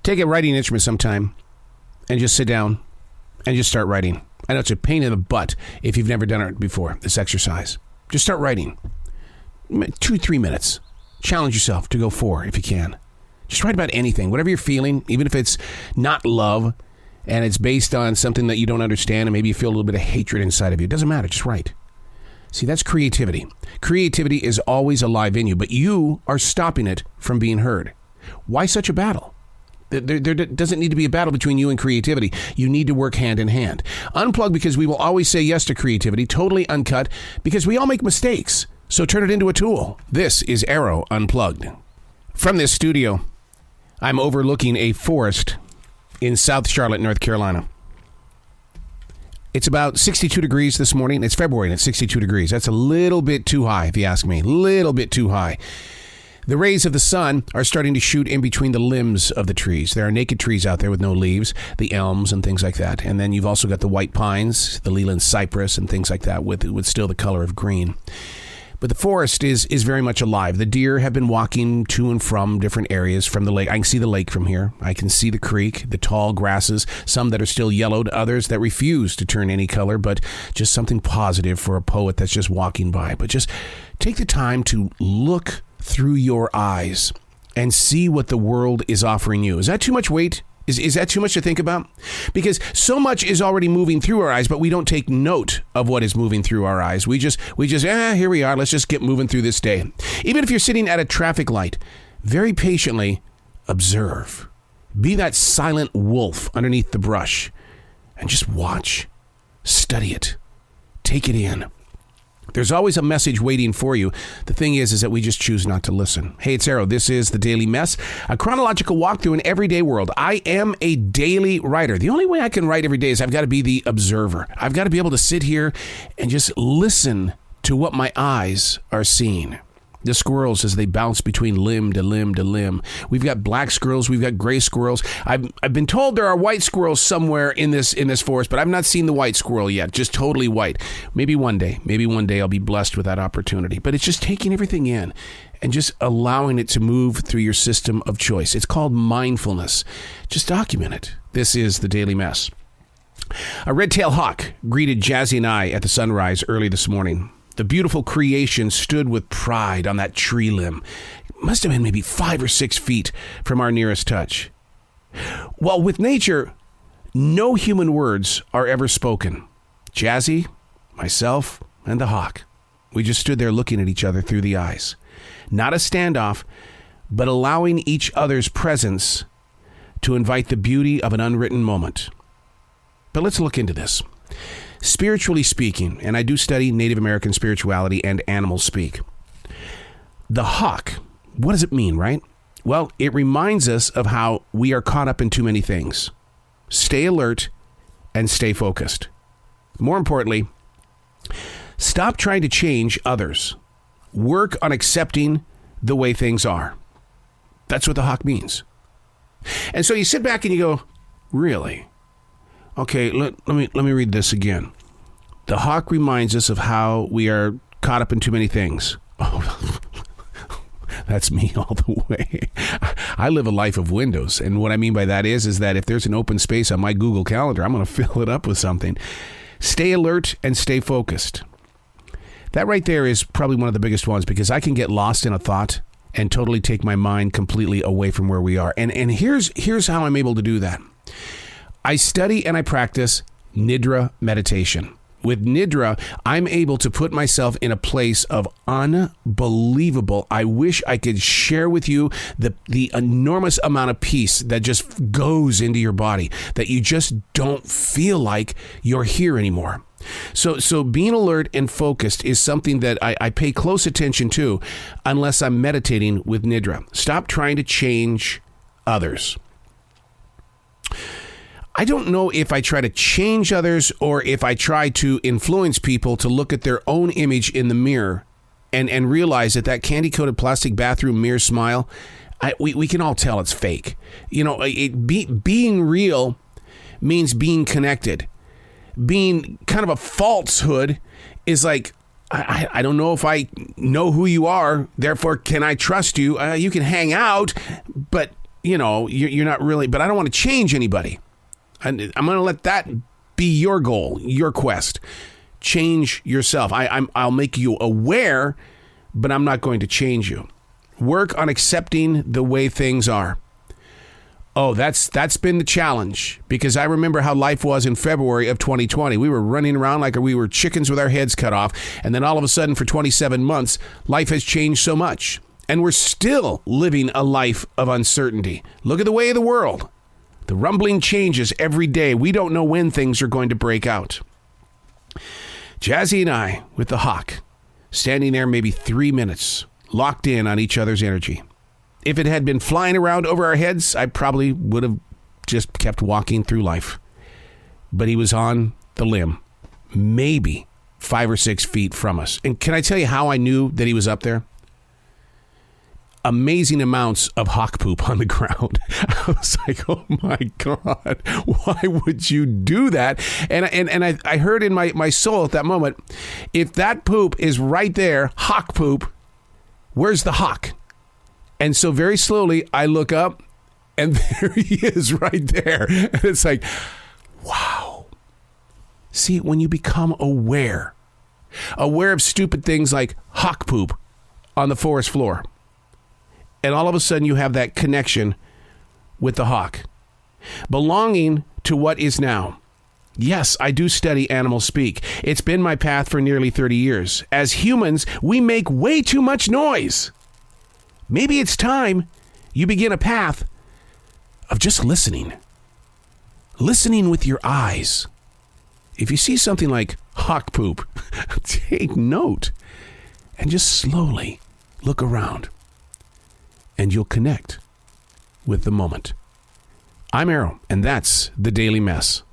Take a writing instrument sometime and just sit down and just start writing. I know it's a pain in the butt if you've never done it before, this exercise. Just start writing. 2-3 minutes. Challenge yourself to go 4 if you can. Just write about anything, whatever you're feeling, even if it's not love and it's based on something that you don't understand and maybe you feel a little bit of hatred inside of you. It doesn't matter. Just write. See, that's creativity. Creativity is always alive in you, but you are stopping it from being heard. Why such a battle? There doesn't need to be a battle between you and creativity. You need to work hand in hand. Unplug because we will always say yes to creativity. Totally uncut because we all make mistakes. So turn it into a tool. This is Arroe Unplugged. From this studio, I'm overlooking a forest in South Charlotte, North Carolina. It's about 62 degrees this morning. It's February and it's 62 degrees. That's a little bit too high, if you ask me. Little bit too high. The rays of the sun are starting to shoot in between the limbs of the trees. There are naked trees out there with no leaves, the elms and things like that. And then you've also got the white pines, the Leland cypress and things like that with still the color of green. But the forest is very much alive. The deer have been walking to and from different areas from the lake. I can see the lake from here. I can see the creek, the tall grasses, some that are still yellowed, others that refuse to turn any color, but just something positive for a poet that's just walking by. But just take the time to look through your eyes and see what the world is offering you. Is that too much weight? Is that too much to think about? Because so much is already moving through our eyes, but we don't take note of what is moving through our eyes. We just, here we are. Let's just get moving through this day. Even if you're sitting at a traffic light, very patiently observe. Be that silent wolf underneath the brush and just watch. Study it. Take it in. There's always a message waiting for you. The thing is that we just choose not to listen. Hey, it's Arroe. This is The Daily Mess, a chronological walk through an everyday world. I am a daily writer. The only way I can write every day is I've got to be the observer. I've got to be able to sit here and just listen to what my eyes are seeing. The squirrels as they bounce between limb to limb to limb. We've got black squirrels. We've got gray squirrels. I've been told there are white squirrels somewhere in this forest, but I've not seen the white squirrel yet. Just totally white. Maybe one day I'll be blessed with that opportunity. But it's just taking everything in and just allowing it to move through your system of choice. It's called mindfulness. Just document it. This is The Daily Mess. A red-tailed hawk greeted Jazzy and I at the sunrise early this morning. The beautiful creation stood with pride on that tree limb. It must have been maybe 5 or 6 feet from our nearest touch. Well, with nature, no human words are ever spoken. Jazzy, myself, and the hawk. We just stood there looking at each other through the eyes. Not a standoff, but allowing each other's presence to invite the beauty of an unwritten moment. But let's look into this. Spiritually speaking, and I do study Native American spirituality and animal speak. The hawk, what does it mean, right? Well, it reminds us of how we are caught up in too many things. Stay alert and stay focused. More importantly, stop trying to change others. Work on accepting the way things are. That's what the hawk means. And so you sit back and you go, really? Okay, let me read this again. The hawk reminds us of how we are caught up in too many things. Oh, that's me all the way. I live a life of windows, and what I mean by that is that if there's an open space on my Google Calendar, I'm going to fill it up with something. Stay alert and stay focused. That right there is probably one of the biggest ones because I can get lost in a thought and totally take my mind completely away from where we are. And here's how I'm able to do that. I study and I practice Nidra meditation. With Nidra, I'm able to put myself in a place of unbelievable. I wish I could share with you the enormous amount of peace that just goes into your body, that you just don't feel like you're here anymore. So being alert and focused is something that I pay close attention to unless I'm meditating with Nidra. Stop trying to change others. I don't know if I try to change others or if I try to influence people to look at their own image in the mirror and realize that candy-coated plastic bathroom mirror smile, we can all tell it's fake. You know, being real means being connected. Being kind of a falsehood is like, I don't know if I know who you are, therefore can I trust you? You can hang out, but you're not really, but I don't want to change anybody. I'm going to let that be your goal, your quest. Change yourself. I'll make you aware, but I'm not going to change you. Work on accepting the way things are. Oh, that's been the challenge, because I remember how life was in February of 2020. We were running around like we were chickens with our heads cut off. And then all of a sudden, for 27 months, life has changed so much. And we're still living a life of uncertainty. Look at the way of the world. The rumbling changes every day. We don't know when things are going to break out. Jazzy and I, with the hawk, standing there maybe 3 minutes, locked in on each other's energy. If it had been flying around over our heads, I probably would have just kept walking through life. But he was on the limb, maybe 5 or 6 feet from us. And can I tell you how I knew that he was up there? Amazing amounts of hawk poop on the ground. I was like, oh my God, why would you do that? And I heard in my soul at that moment, if that poop is right there, hawk poop, where's the hawk? And so very slowly I look up, and there he is right there. And it's like, wow. See, when you become aware of stupid things like hawk poop on the forest floor, and all of a sudden you have that connection with the hawk, belonging to what is now. Yes, I do study animal speak. It's been my path for nearly 30 years. As humans, we make way too much noise. Maybe it's time you begin a path of just listening. Listening with your eyes. If you see something like hawk poop, take note and just slowly look around, and you'll connect with the moment. I'm Arroe, and that's The Daily Mess.